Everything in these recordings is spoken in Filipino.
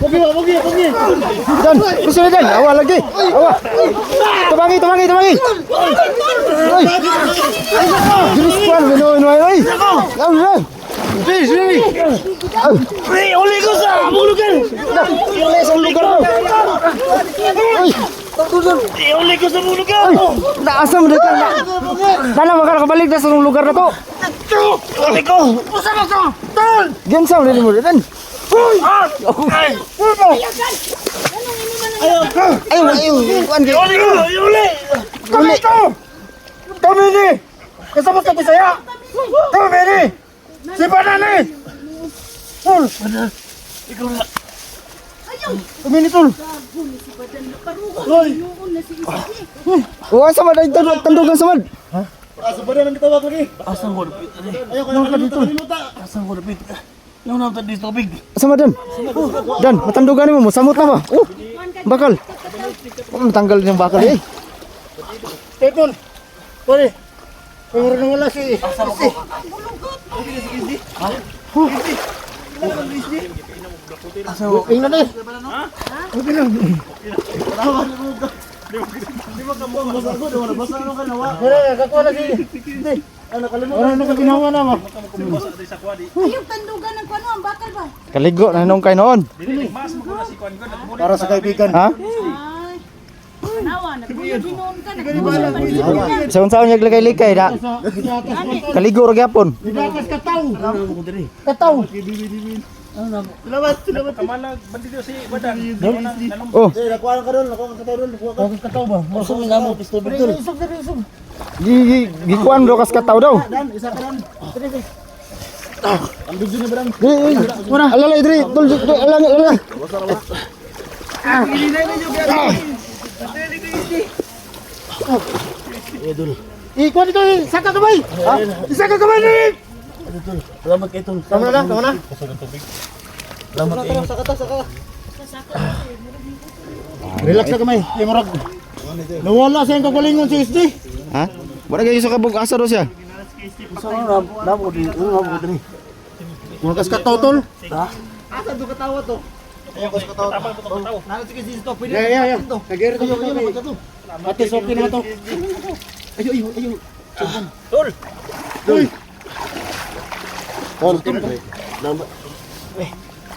Pogi. Dan, gusto na dan. Awa lagi. Awa. Tumangi. Ay. Jenis kuan bino ay. Ay. Sini. Uli ko sa bulugan. Uli sa lugar mo. Ay. Uli ko sa bulugan. Naasam na ka. Dala makakabalik na sa lugar na to. Uli ko. Usa na sa. Tan. Diyan sa ulit mo dan. Ay. Ayo. Kuan kay. Uli. Kami to. Kami ni. Kasama sa Bisaya. Kami ni. Si Banani. Tol. Ikaw na. Kami ni Tol. Hoy. Wa sama dai tandugan samad. Asa ba na kita wag lagi? Asang ko dapit ani. Ayo ka dito. Asang ko dapit. Yung nang tadi tubig. Sama dan. Dan, matandugan mo samut na ba? Bakal. Matanggal yung bakal eh. Telepon. Pare. Puro na wala si. Asa mo? Tingnan na. Okay lang. Di ba ka mo masago do na basa ano ka nawa. Pare, kakuha na si. Ano kalimutan? Ano ka ginawa na mo? Ayun, tandugan ng kuano, ang bakal ba? Kaligo na nung kay noon. Para sa kaibigan. Ha? Ay, nawa, nagbinon ka, nagbinon. Sa unsaon niya ligay-ligay da. Kaligo ra gyapon. Bigatas kataw. Kataw. Salamat. Kamanag bandido si Badan. Oh, Nakuha ka doon, nakuha ka kataw doon. Kataw ba? Masuk nga mo pistol betul. Isog. gikuan do kas kataw daw. Dan, isa ka dan. Ang bigyan ni Badan. Muna, alalay diri, tol alang. Ikuan ito, saka kamay. Isaka kamay ni. Salamat kay Tol. Tama na. Salamat kay. Saka. Relax na kamay. Kay murag. Nawala sa iyong kagalingon si SD. Ha? Wala kayo sa kabog asa do siya. Nabo din. Murag kas kataw Tol. Ha? Asa do katawa to? Ayan ko sa katawa. Nalo sige si Stop. Yeah. Kagere to yo. Ate okay na to. Ayo. Tol. Uy. Tol.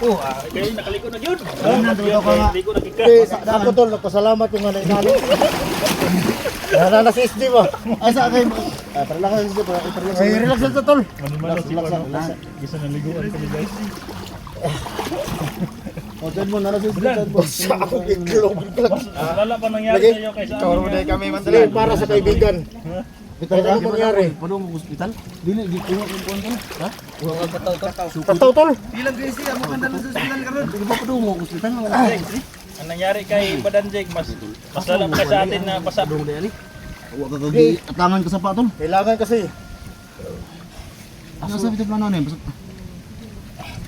Kaya nakaliko na yun. Nakaliko na kika. Ako Tol, nagpasalamat yung nga nainali. Nana si SD ba? Asa kayo? Tara lang si SD ba? Relax lang sa Tol. Relax. Gisa na liguan kami guys. O dyan mo, nana si SD. Basta ako kiklog. Wala pa nangyari sa iyo kaysa Kawro na kami mandalan. Para sa kaibigan. Ano mangyari? Padung hospital. Dili, di ko yung ha? Wala ka kataw. Kataw Tol. Ilang kasi amo kan dalan sa hospital karon. Di ba padung hospital wala. Ang nangyari kay Badanjek mas lalo pa sa atin na basa. Huwag ka kagi atangan ka sa patol. Kailangan kasi. Asa sa bitin plano na yun?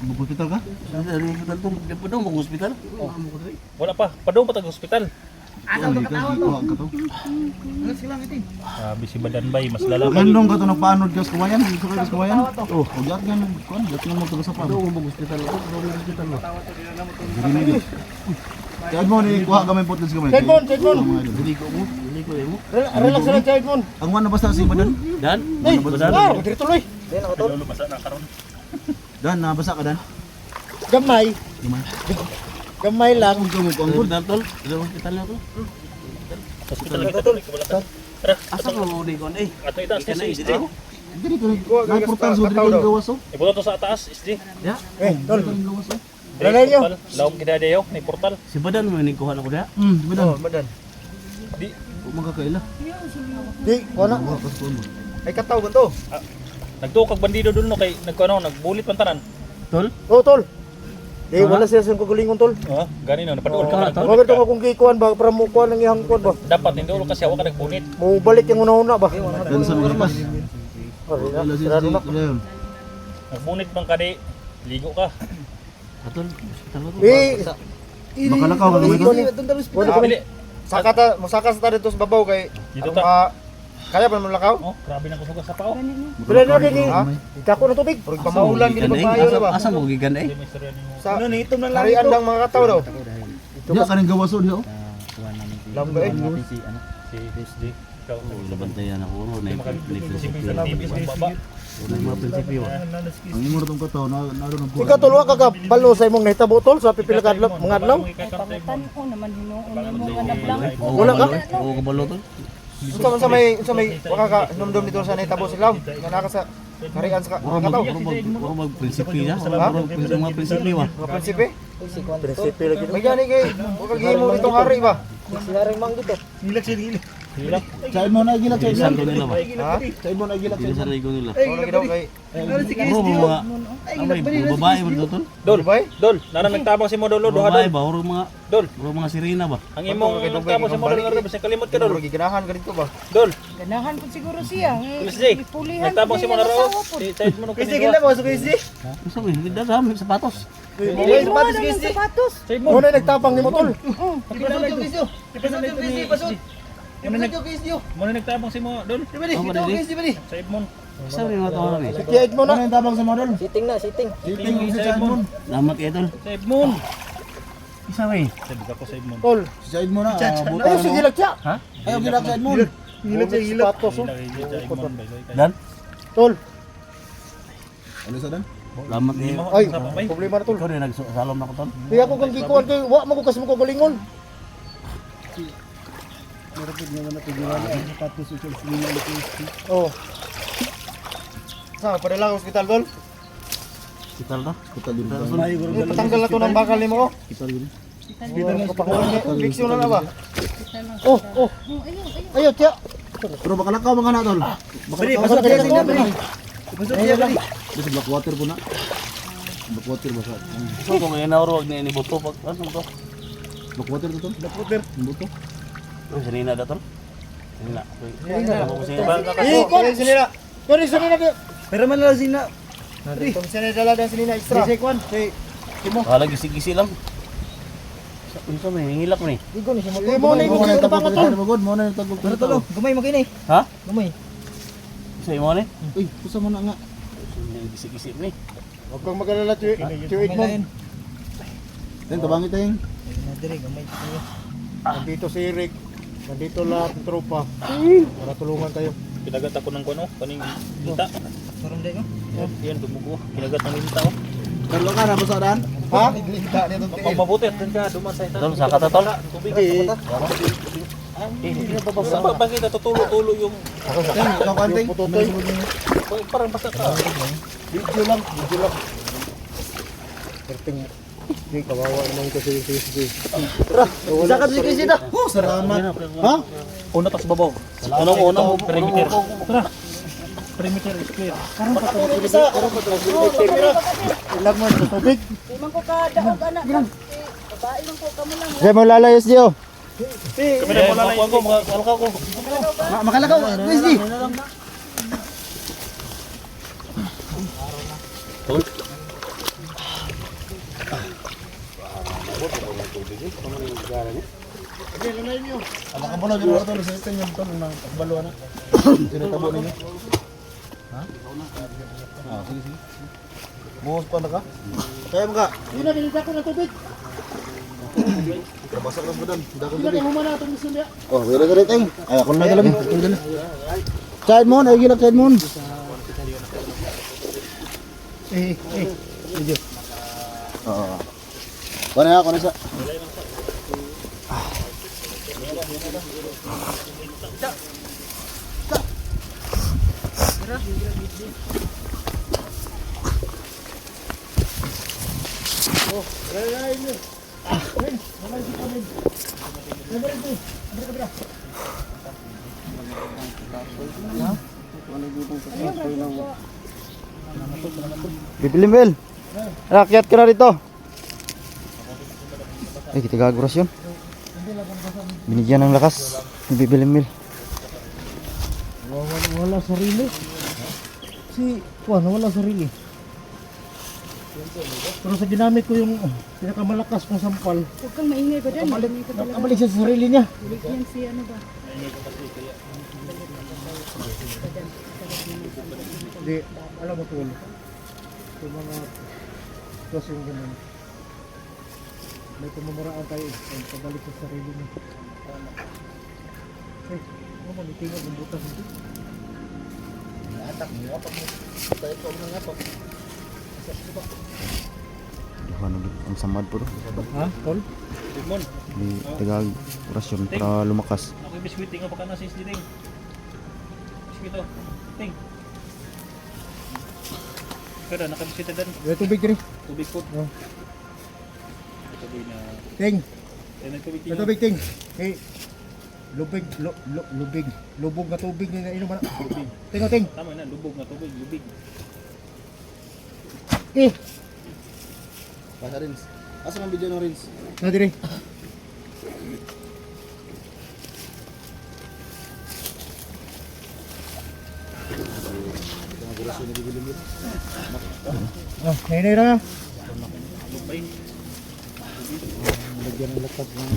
Hospital ka? Hospital to, di padung hospital. Wala pa, padung pa tag hospital. Asa ka katawa to? Sabi si Badanbay mas lalo pa. Gandong ka to nagpaanod ka sa kumayan? Gusto ka sa kumayan? Oh, ujat nga nung kuan, ujat nga mo to sa pa. Hospital ako, hospital mo. Kaya mo ni kuha kamay potles kamay. Cedmon. Dili ko mo. Relax lang Cedmon. Ang one na basta si Badan? Dan, Badan. Dito tuloy. lolo basa na karon. Dan, nabasa ka Dan? Gamay lang. Dan tol, sa hospital na to. Hospital kita tol, wala ka. Tara, asa mo ni kon eh. Ato itaas na si SD. Dito na portal so dito gawas oh. Ibuto to sa taas, SD. Ya. Tol. Lalay nyo. Lawom kinadayo ni portal. Si Badan mo ni kuha na ko da. Badan. Di Magkakaila. Di, wala. Ay kataw ba to? nagtukag bandido dun no kay nagkuano nagbulit man tanan. Tol? Oh, Tol. Di, wala siya sa kagalingon Tol. Gani no napaduol ka. Bakit ako kung kikuan ba para mo kuan ng ihang kuan ba? Dapat hindi ulo kasi awak ka nagbunit. Mo balik yung una-una ba? Dan sa mga pas. Sarado na. Nagbunit man kadi ligo ka. Atol, hospital ko. Makalakaw ba gamay ko? Pili. Sakata, musaka sa dito sa babaw kay Dito ta. Kaya pa naman lakaw? Oh, grabe na kusugas sa pao. Bila na din eh. Dako na tubig. Purog pamaulan gid ba bayo na ba? Asa mo gigan eh? Hindi may istorya ninyo. Sa ano ni itom na lang. Harian lang mga kataw daw. Diya kaning gawas diyo. Lamba eh. Si SD. Ikaw. Labantayan ako ro na Sipin sa TV sa baba. mga prinsipyo. Ang imo na tong kataw na naroon ang Ikaw tulwa ka balo sa imong nahitabo tol sa pipila ka adlaw mga adlaw. Pangutan ko naman hinuon mo anak lang. Wala ka? Oo kabalo to. Unsa may waka ka numdum dito sa nahitabo sila. Nga ka sa harian sa kataw. Puro mag prinsipyo na. Puro mga prinsipyo ah. Mga prinsipe? Prinsipe lagi. May gani kay wag gihimo nitong hari ba? Silaring mang dito. Sa imo na gilak sa imo. Isan ko nila ba? Ha? Sa imo na gilak sa Isan ko nila. Ano gidaw kay? Puro mga mga babae ba dito tol? Dol, Dol, nara nagtabang si Modolo duha Babae dol. ba? Puro mga Dol, puro mga sirena ba? ang imong nagtabang si Modolo na basta kalimot ka dol. Dol giganahan ka dito ba? Dol, Ganahan ko siguro siya. Miss J. Nagtabang si Modolo. Si Said mo Kasi gila mo sa kasi. Gusto mo hindi da sa sapatos. Dili mo na ng sapatos. Said mo. Mo na nagtapang ni mo tol. Mo na nagtabang si Modol. Said mo. Isa rin mga tao ni. Kiyait mo na. Ano yung tabang sa model? Sitting na, sitting. Siting si Said Mon. Lamat kay tol. Said mo. Isa rin. Sabi ka ko Said mo. Tol. Si Said Mon na. buta Ay, mo. sige lang siya. Ha? Ayaw gilak Said Mon. Hilot siya, hilot. Patos, oh. Dan. Tol. Ano sa dan? Lamat kay. Ay, problema na tol. Ikaw rin nagsalom na ko tol. Di ako kang gikuan kay wa mo ko kasi mo ko galingon. Oh. Sa padala sa ospital tol. Hospital na. Kita din. Patanggal na to ng bakal nimo ko. Kita din. Hospital na kapakuan niya. Fiction na ba? Oh, oh. Ayo, tiya. Pero baka lakaw mga natol. Bari, pasok ka din na, bari. Pasok ka din. Bisa black water po na. Black water ba sa? So kung ngayon na huwag na inibuto pag ano to? Black water to tol. Black water. Buto. Ang sinina da tol. Sinina. Eh, ko rin sinira. Ko rin sinira. Pero man lang sina. Kung sinira dala dan sinina extra. Kasi kwan, kay Wala gisi-gisi lang. Unsa may hingilak mo ni? Igo ni mo. Mo na Mo na igo tagog pa ko tol. Mo na tagog ko tol. Gumay mo kini. Ha? Gumay. Sa imo ni? Uy, pusa mo na nga. Gisi-gisi ni. Huwag kang mag-alala, tuwid mo. Ten tabangi tayong. Nadiri, gamay tayo. Nandito si Eric. Nandito lahat ng tropa. Para tulungan tayo. Kinagat ako ng kuno, kaning linta. Parang day mo. Yan dumugo. Kinagat ng linta oh. Talo ka na pusa dan. Ha? Linta niya itong tingin. Mabuti at ka duman sa ita. Tol sa kata tol. Tubig. Hindi. Bakit natutulo-tulo yung Ten, ikaw kanting. Pututoy. parang basta ka. Video lang. Video lang. Perting. Hindi, kawawa naman kasi yung Facebook. Tara, isa ka si na. Oh, salamat. Ha? Una tas babaw. Unang perimeter. Tara. Perimeter is clear. Ilag mo sa tubig. Di man ko kadaog anak. Babae lang ko kamo lang. Diyan mo lalayas diyo. Kami na pala lang ko, mga kalakaw ko. Makalakaw, Wesley. Ang kabulo dito tol sa ito yung tol ng takbalo na. Tinatabo ninyo. Ha? Ah, sige sige. Buhos pa na ka? Kaya mo ka? Hindi na, binigyan ko ng tubig. Basak lang po doon. Hindi ako Hindi na, humana itong gusto niya. Oh, wala ka rin. Ay, ako na talabi. Side moon, ay gilak side moon. Video. Oo. Kuha na, kuha na sa. Bibilimbil. Rakyat ka na rito. Ay, kita gaguras yun. Binigyan ng lakas. Bibilimbil. Wala sarili. Si Juan, wala sarili. Pero sa ginamit ko yung pinakamalakas kong sampal, Huwag kang maingay ba dyan? Malamig ka talaga. nakabalik siya sa sarili niya. Yan si ano ba? Hindi, alam mo tol. Yung mga tos yung ganun. May pamamaraan tayo eh. Pabalik sa sarili mo. Eh, ano mo, nitingog ang butas nito? Atak mo pag mo. Tayo ko mga to. Ang samad po to. Ha, tol? Limon. Di tagal orasyon para lumakas. Ako yung biskuit, tingnan pa ka na sis di ting. Biskuit oh. Ting. Kada nakabiskuit na dan. May tubig rin. Tubig po. Oh. Tubig na. Ting, May tubig may tubig ting. Eh, lubig, lubog na tubig na inom na. Lubig. Ting, oh, ting. Tama na, lubog na tubig, lubig. Eh, Pasa Rins. Asa man video ng Rins? na dire. Mga gurasyon na bibili mo. Oh, nainay na. Lubay. Lagyan ng lakas ng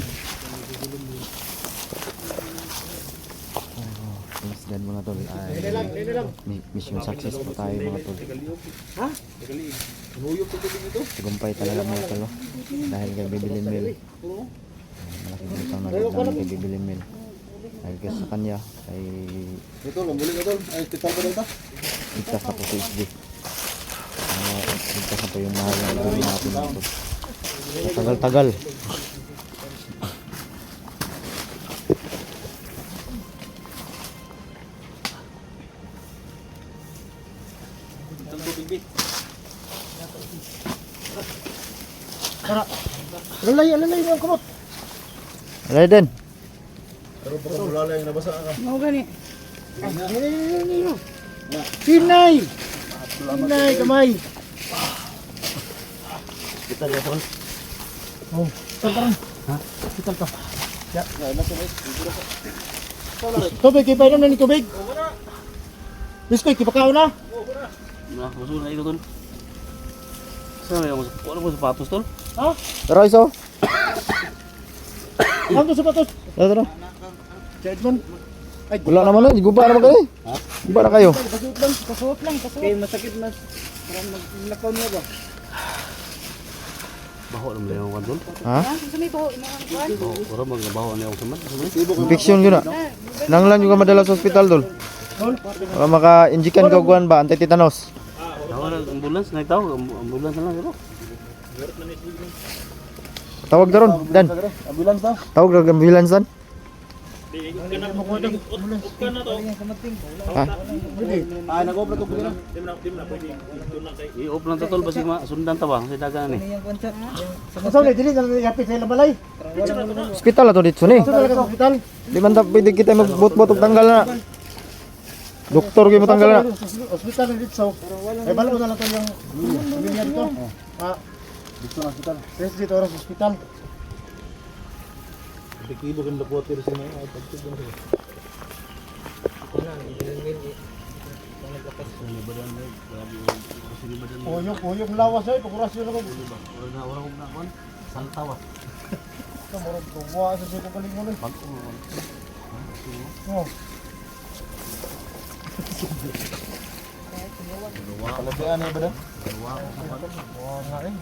Thanks God mga tol. nainay lang. Mission success po tayo mga tol. Ha? Nuyok sa tubig ito. Tagumpay talaga mga tol. Oh. Dahil kay Bibilin Mill. Malaking utang na loob namin kay Bibilin Mill. Dahil kay sa kanya ay Ito, lambuling ito. Ay, hospital pa dito. ligtas na po sa SD. Ligtas na po yung mahal na ibang natin mga tol. Tagal-tagal. Itong tubig bit. Tara. Alalay yung kamot. Alay din. Pero pag bulala yung nabasa ka. Mau gani. Pinay! Pinay, kamay. Kita ya tol. Oh, tara. Ha? Hospital ka. Ya. Tubig, ipainom na ni tubig. Biskoy, kipakaw na. Nah, masuk na ito tol. Sana yung wala mo sapatos tol. Ha? Tara iso. Ang sapatos. Tara. Sa Edmond. Ay, Wala naman na, guba naman kayo. Guba na kayo. Kasuot lang. kay masakit na. Parang maglakaw niya ba? Baho naman yung kan tol. Ha? Ha? Gusto may baho na ang kuan? Baho, orang baho na yung samad. Infection yun na. Nanglan juga madala sa ospital dol. Para maka-injikan ka guan ba anti-tetanus. Tawag ng ambulance, nagtawag ambulance na lang pero. Tawag daron, Dan. Ambulans daw. Tawag ng ambulance dan. Ukkan na to. Ha? Ah, nag-opera to pala. Di mo na pwede. Ito na kay. I-off lang ta tol basi sundan ta ba sa dagan ni. Sa ulit, dili na yapit sa balay. Ospital ato dito ni. Ito talaga sa hospital. Di man ta pwede kita magbot-bot og tanggal na. Doktor gyud mo tanggal na. Hospital na dito. Ay, bala mo na lang ito yung pamilya dito. Ah, Dito na hospital. yes, dito oras hospital. Tikibo kan lapuat pero sino ay pagtug na. Uyong lawas ay, pakurasyon ako. Wala ko na kon. Saltawa. Ito, marag tuwa sa siya kaling mo na. Oh, Kalabian ay ba daw? tuwa nga eh.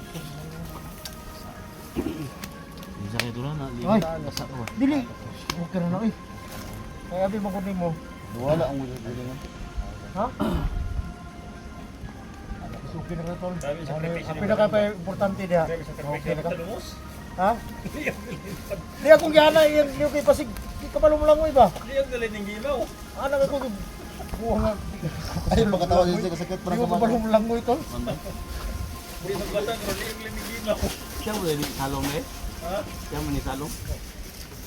Bisa kayo tulan na. Ay, dili. Okay na eh. Kaya abi mo kunin mo. Wala ang mga bilingan. Ha? Okay na ka tol. Ang pinaka-importante diha. Okay na ka. Ha? Di akong gihana yung kay pasig. Di ka palong lang mo iba. Di ang galing ng gilaw. Anak ako. Buha nga. Ay, magkatawa din siya kasakit Di para ko sa mga. palong lang mo ito. Di magbata pero di ang galing ng gilaw. Siya mo ni salong eh. Ha? Siya mo ni salong.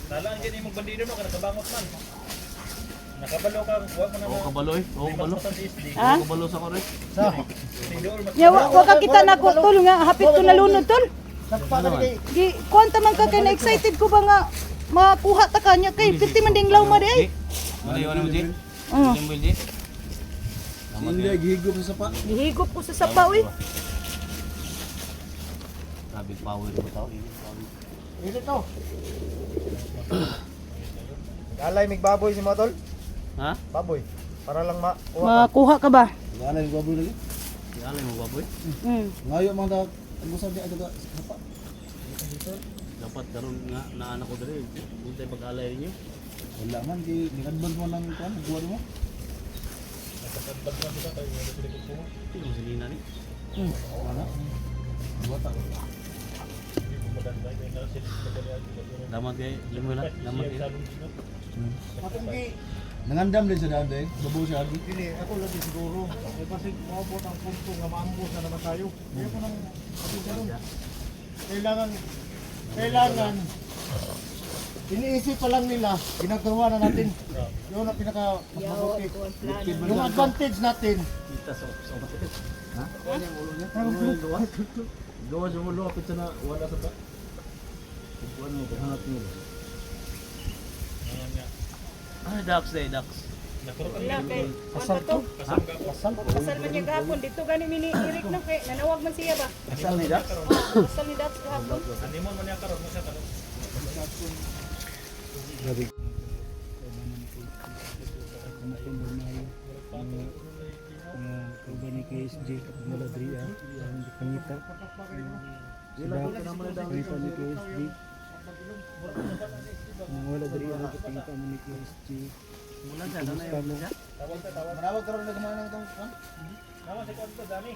Nalaan gani mong bandido no kana kabangot man. Nakabalo ka, wa mo na. Oo kabalo eh. Oo kabalo. Ha? Kabalo sa kore. Sa. Ya wa ka kita na ko tol nga hapit ko nalunod tol. Nagpa na kay. Di kwanta man ka kay na excited ko ba nga makuha ta kanya kay piti man ding law ma di ay. Wala yun mo din. Oh, Yung bildi. Hindi gihigop sa sapa. gihigop ko sa sapa uy. Sabi power mo tao. Dito to. Alay mig baboy si mga tol. Ha? Baboy. Para lang makuha. Makuha ka ba? Alay mig baboy lagi. Di alay mo baboy. Ngayo mga dag agusab di aga sapa. Dapat karon nga na anak ko diri. Buntay pag-alay niyo. Wala man di advance mo nang kuan buwan mo. Sino si Lina ni? Wala. Buwan ta. Damat kay Limuela, damat kay. Atong gi nangandam din sa daan day. Babaw siya agi. Dili ako lagi siguro. Ay pasig maabot ang punto nga maambos na naman tayo. Kaya ko nang kailangan iniisip pa lang nila, ginagawa na natin. Yun ang pinaka mabuti. Yung advantage natin. Kita sa kapatid. Ha? Gawa sa mulo kapit sa na wala sa pa. Kuan mo hanap mo. Ah, ducks day, ducks. Wala kay ano to? Kasal man niya gahapon dito gani mini Eric na kay nanawag man siya ba? Asal ni ducks. Kasal ni Dax gahapon. Animon man niya karon mo siya karon. Ni KSJ Maladria yang dipangita sudah kita ni KSJ wala dari ang dipangita ni KSJ Mula sa na yun. Manawag karon na gamana ng kuan. Nawa sa kanto dami.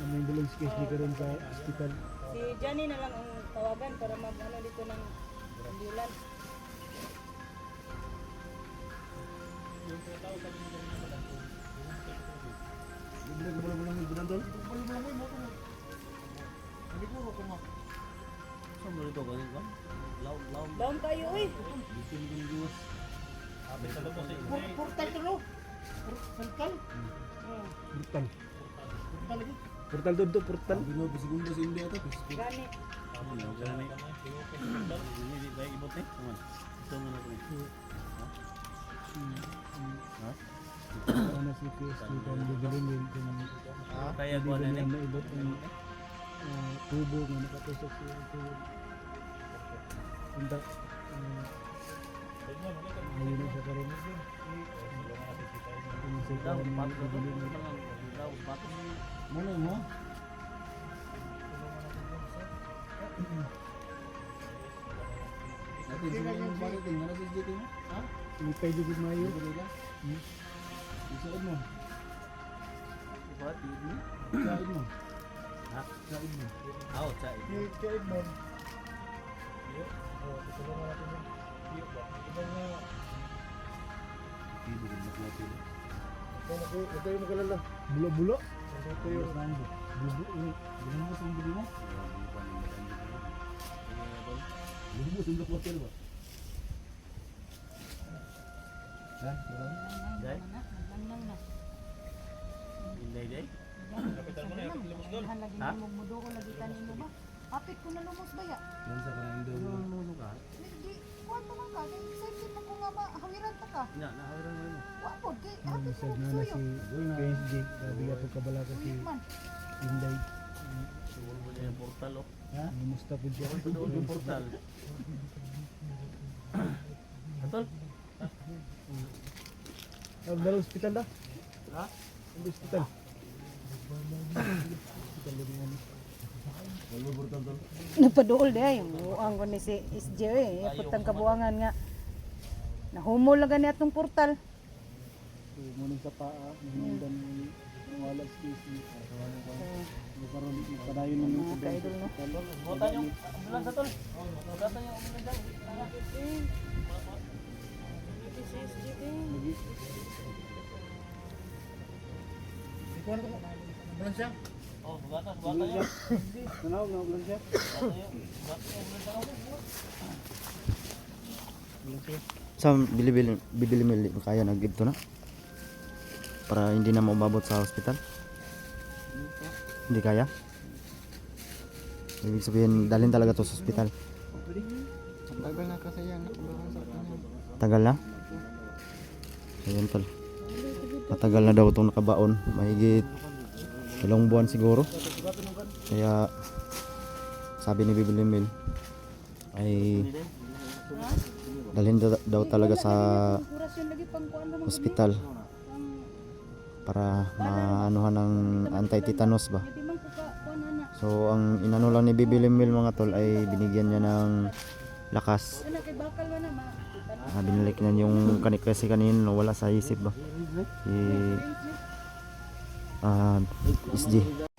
ang ambulance case ni karon sa hospital. Si Johnny na lang ang tawagan para mag-ano dito ng ambulance. Saan mo nito ganun ba? Law. Daon kayo eh. Abi sa lubo sa Portal to no. Portal. Portal. Portal doon to portal. Bino segundo sa India to. Gani. Gani. Hindi ba ibot eh? Kuman. Ito mo na ko. Ha? Ano si KSJ kan bibilin din Kaya ko na ni. maibot ang tubo nga nakatusok sa tubo. Anda ayun na siya karon. Daw patro to. Daw patro. Muna mo. Natin sila yung parating. Ano sa dito mo? Ha? Lipay jud mayo. Isaid mo. Pati ni. Isaid mo. Ha? Isaid mo. Aw, chai. Isaid mo. Ito yung magalala. Bulo-bulo. Ito yung bulo. Bulo sa bulo mo. Bulo mo sa hotel ba? Ha? Dai. Inday day. kapitan mo na yung lumos doon. Ha? Mudo ko lagi kanino ba? Apit ko na lumos ba ya? Yan sa kanang daw. Ano ka? Hindi, kuwan pa man ka. Kaya excited ako nga mahawiran ta ka. Na, nahayran mo. Wapod, kay apit ko Sad na na suyo. si KSJ. Sabi ka kabala ka si Ulit man. Inday. Suwol mo niya yung portal oh. Musta po siya. Doon yung portal. Atol? Ang dala hospital da? Ha? Ang hospital. Napaduol day yung buang ko ni si SJ eh. Putang kabuangan nga. Nahumol lang gani atong portal. So, munang sa paa. Hinundan wala si KSJ. Karon padayon na yung Kaidol no. Butan yung ambulans atol. Butan yung ambulans dyan. Bulan siya? Oh, bugatan yung. Tanaw na ulan siya. Sa bibili kaya na gito na para hindi na maumabot sa hospital. Hindi kaya. Ibig sabihin dalhin talaga to sa hospital. Tagal na kasi yan. Tagal na. Ayan tol. Matagal na daw itong nakabaon. Mahigit dalawang buwan siguro. Kaya sabi ni Bibilimil ay dalhin daw talaga sa Kurasyon lagi pang kuan naman. hospital para maanuhan ng anti-tetanus ba. Di man ko ka kuan ana. So ang inano lang ni Bibi Limil mga tol ay binigyan niya ng lakas. Ana kay bakal man na ma. Binalik niya yung kasi kanin wala sa isip ba. Si SG.